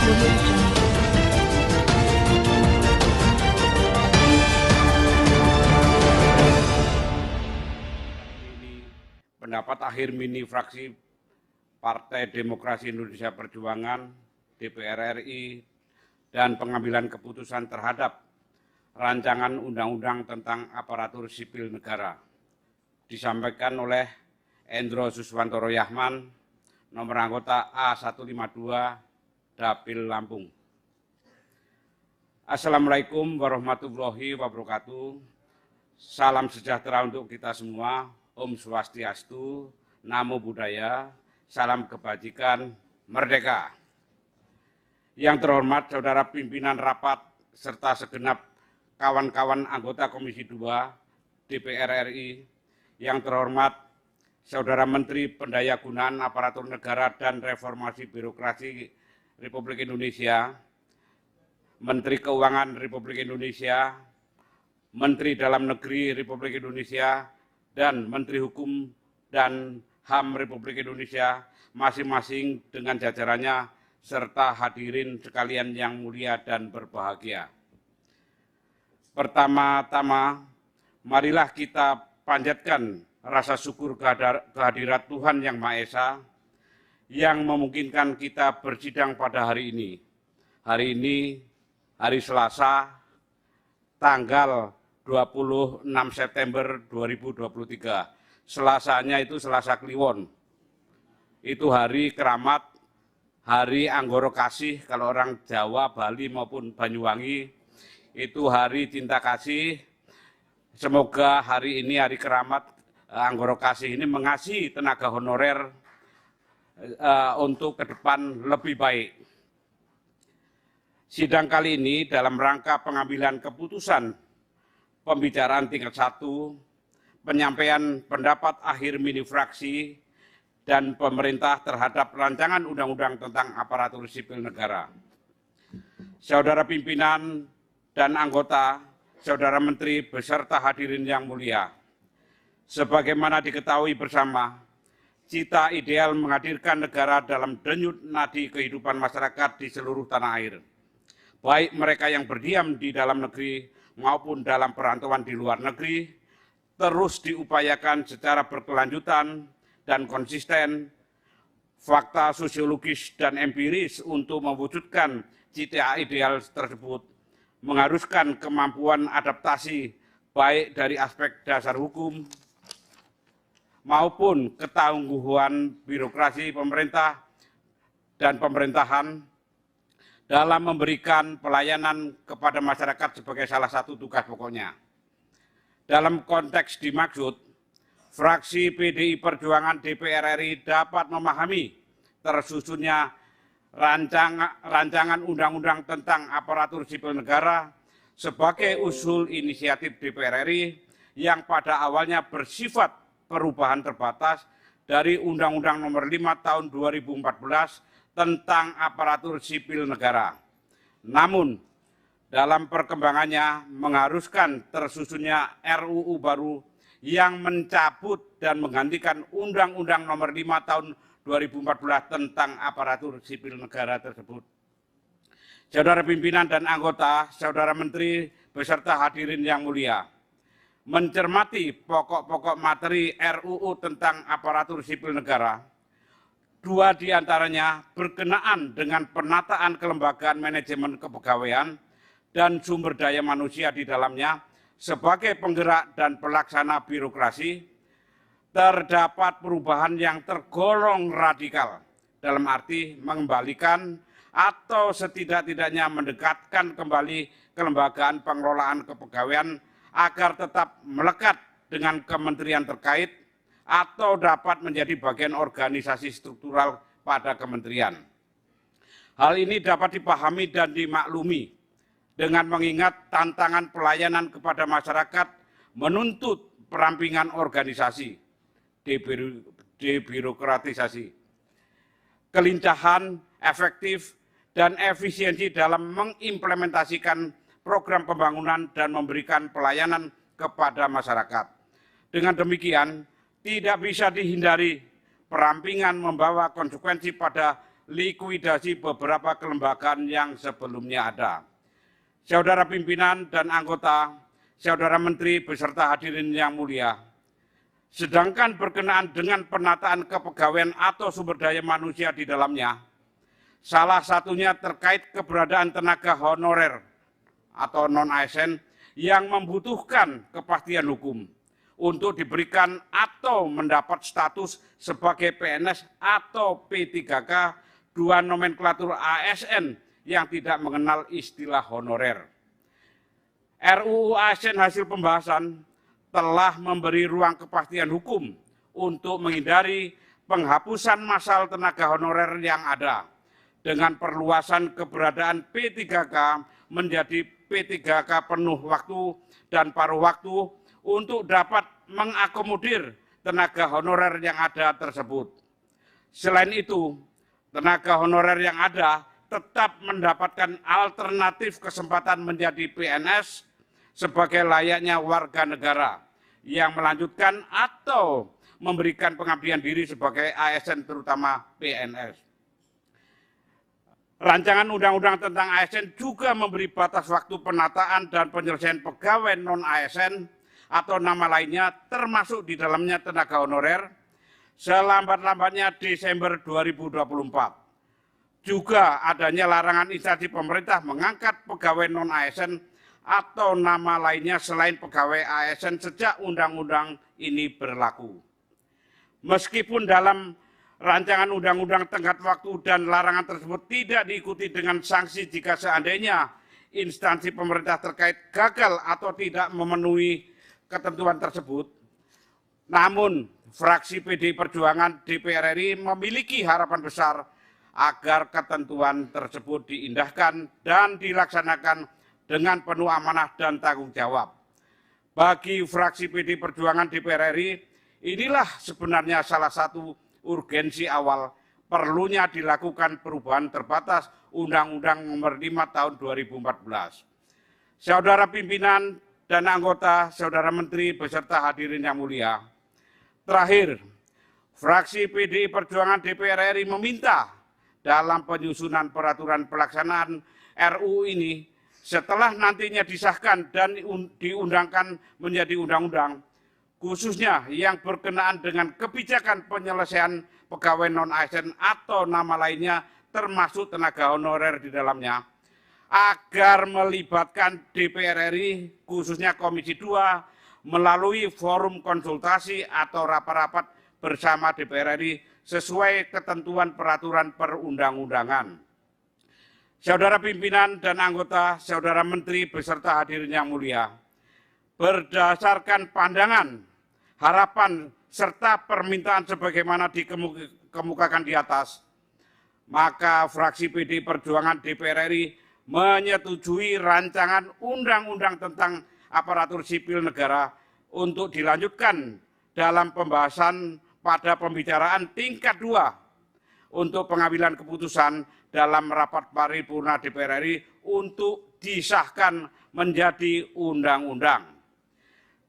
Pendapat akhir mini fraksi Partai Demokrasi Indonesia Perjuangan, DPR RI, dan pengambilan keputusan terhadap rancangan undang-undang tentang aparatur sipil negara. Disampaikan oleh Endro Suswantoro Yahman, nomor anggota A152, Dapil Lampung. Assalamualaikum warahmatullahi wabarakatuh. Salam sejahtera untuk kita semua. Om Swastiastu, Namo Buddhaya, salam kebajikan, merdeka. Yang terhormat Saudara Pimpinan Rapat serta segenap kawan-kawan anggota Komisi 2 DPR RI, yang terhormat Saudara Menteri Pendayagunaan Aparatur Negara dan Reformasi Birokrasi Republik Indonesia, Menteri Keuangan Republik Indonesia, Menteri Dalam Negeri Republik Indonesia, dan Menteri Hukum dan HAM Republik Indonesia, masing-masing dengan jajarannya, serta hadirin sekalian yang mulia dan berbahagia. Pertama-tama, marilah kita panjatkan rasa syukur kehadirat Tuhan Yang Maha Esa yang memungkinkan kita bersidang pada hari ini. Hari ini, hari Selasa, tanggal 26 September 2023. Selasanya itu Selasa Kliwon. Itu hari keramat, hari Anggoro Kasih, kalau orang Jawa, Bali maupun Banyuwangi, itu hari cinta kasih. Semoga hari ini, hari keramat Anggoro Kasih ini mengasihi tenaga honorer untuk ke depan lebih baik. Sidang kali ini dalam rangka pengambilan keputusan pembicaraan tingkat 1, penyampaian pendapat akhir mini fraksi, dan pemerintah terhadap rancangan undang-undang tentang aparatur sipil negara. Saudara pimpinan dan anggota, saudara menteri beserta hadirin yang mulia, sebagaimana diketahui bersama, cita ideal menghadirkan negara dalam denyut nadi kehidupan masyarakat di seluruh tanah air, baik mereka yang berdiam di dalam negeri maupun dalam perantauan di luar negeri, terus diupayakan secara berkelanjutan dan konsisten fakta sosiologis dan empiris untuk mewujudkan cita ideal tersebut, mengharuskan kemampuan adaptasi baik dari aspek dasar hukum maupun ketangguhan birokrasi pemerintah dan pemerintahan dalam memberikan pelayanan kepada masyarakat sebagai salah satu tugas pokoknya. Dalam konteks dimaksud, fraksi PDI Perjuangan DPR RI dapat memahami tersusunnya rancangan undang-undang tentang aparatur sipil negara sebagai usul inisiatif DPR RI yang pada awalnya bersifat perubahan terbatas dari Undang-Undang Nomor 5 Tahun 2014 tentang aparatur sipil negara. Namun, dalam perkembangannya mengharuskan tersusunnya RUU baru yang mencabut dan menggantikan Undang-Undang Nomor 5 Tahun 2014 tentang aparatur sipil negara tersebut. Saudara pimpinan dan anggota, saudara menteri beserta hadirin yang mulia, mencermati pokok-pokok materi RUU tentang aparatur sipil negara, dua di antaranya berkenaan dengan penataan kelembagaan manajemen kepegawaian dan sumber daya manusia di dalamnya sebagai penggerak dan pelaksana birokrasi. Terdapat perubahan yang tergolong radikal, dalam arti mengembalikan atau setidak-tidaknya mendekatkan kembali kelembagaan pengelolaan kepegawaian agar tetap melekat dengan kementerian terkait atau dapat menjadi bagian organisasi struktural pada kementerian. Hal ini dapat dipahami dan dimaklumi dengan mengingat tantangan pelayanan kepada masyarakat menuntut perampingan organisasi, debirokratisasi, kelincahan, efektif, dan efisiensi dalam mengimplementasikan program pembangunan dan memberikan pelayanan kepada masyarakat. Dengan demikian, tidak bisa dihindari perampingan membawa konsekuensi pada likuidasi beberapa kelembagaan yang sebelumnya ada. Saudara pimpinan dan anggota, saudara menteri beserta hadirin yang mulia, sedangkan berkenaan dengan penataan kepegawaian atau sumber daya manusia di dalamnya, salah satunya terkait keberadaan tenaga honorer atau non-ASN yang membutuhkan kepastian hukum untuk diberikan atau mendapat status sebagai PNS atau P3K, dua nomenklatur ASN yang tidak mengenal istilah honorer. RUU ASN hasil pembahasan telah memberi ruang kepastian hukum untuk menghindari penghapusan massal tenaga honorer yang ada dengan perluasan keberadaan P3K menjadi P3K penuh waktu dan paruh waktu untuk dapat mengakomodir tenaga honorer yang ada tersebut. Selain itu, tenaga honorer yang ada tetap mendapatkan alternatif kesempatan menjadi PNS sebagai layaknya warga negara yang melanjutkan atau memberikan pengabdian diri sebagai ASN terutama PNS. Rancangan undang-undang tentang ASN juga memberi batas waktu penataan dan penyelesaian pegawai non-ASN atau nama lainnya termasuk di dalamnya tenaga honorer selambat-lambatnya Desember 2024. Juga adanya larangan instansi pemerintah mengangkat pegawai non-ASN atau nama lainnya selain pegawai ASN sejak undang-undang ini berlaku. Meskipun dalam rancangan undang-undang tenggat waktu dan larangan tersebut tidak diikuti dengan sanksi jika seandainya instansi pemerintah terkait gagal atau tidak memenuhi ketentuan tersebut. Namun, fraksi PDI Perjuangan DPR RI memiliki harapan besar agar ketentuan tersebut diindahkan dan dilaksanakan dengan penuh amanah dan tanggung jawab. Bagi fraksi PDI Perjuangan DPR RI, inilah sebenarnya salah satu urgensi awal perlunya dilakukan perubahan terbatas Undang-Undang Nomor 5 Tahun 2014. Saudara pimpinan dan anggota, saudara menteri beserta hadirin yang mulia. Terakhir, fraksi PDI Perjuangan DPR RI meminta dalam penyusunan peraturan pelaksanaan RUU ini setelah nantinya disahkan dan diundangkan menjadi undang-undang, khususnya yang berkenaan dengan kebijakan penyelesaian pegawai non-ASN atau nama lainnya termasuk tenaga honorer di dalamnya, agar melibatkan DPR RI khususnya Komisi 2 melalui forum konsultasi atau rapat-rapat bersama DPR RI sesuai ketentuan peraturan perundang-undangan. Saudara pimpinan dan anggota, saudara menteri beserta hadirin yang mulia, berdasarkan pandangan, harapan, serta permintaan sebagaimana dikemukakan di atas, maka fraksi PDI Perjuangan DPR RI menyetujui rancangan undang-undang tentang aparatur sipil negara untuk dilanjutkan dalam pembahasan pada pembicaraan tingkat 2 untuk pengambilan keputusan dalam rapat paripurna DPR RI untuk disahkan menjadi undang-undang.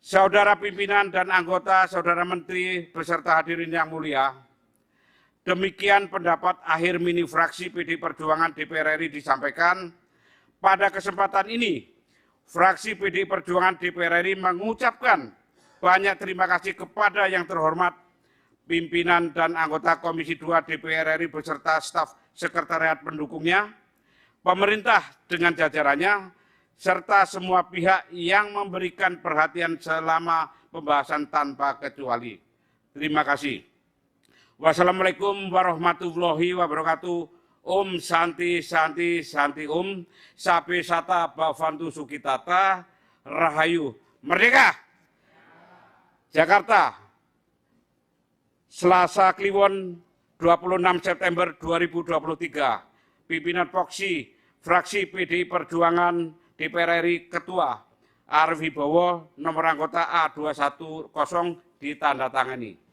Saudara pimpinan dan anggota, saudara menteri beserta hadirin yang mulia, demikian pendapat akhir mini fraksi PDI Perjuangan DPR RI disampaikan. Pada kesempatan ini, fraksi PDI Perjuangan DPR RI mengucapkan banyak terima kasih kepada yang terhormat pimpinan dan anggota Komisi 2 DPR RI beserta staf sekretariat pendukungnya, pemerintah dengan jajarannya, serta semua pihak yang memberikan perhatian selama pembahasan tanpa kecuali. Terima kasih. Wassalamualaikum warahmatullahi wabarakatuh. Om Santi Santi Santi Om. Sape Sata Bhavantu Sukitata. Rahayu. Merdeka! Jakarta. Selasa Kliwon 26 September 2023. Pimpinan Poksi, Fraksi PDI Perjuangan DPR RI Ketua Arief Wibowo, nomor anggota A210 ditandatangani.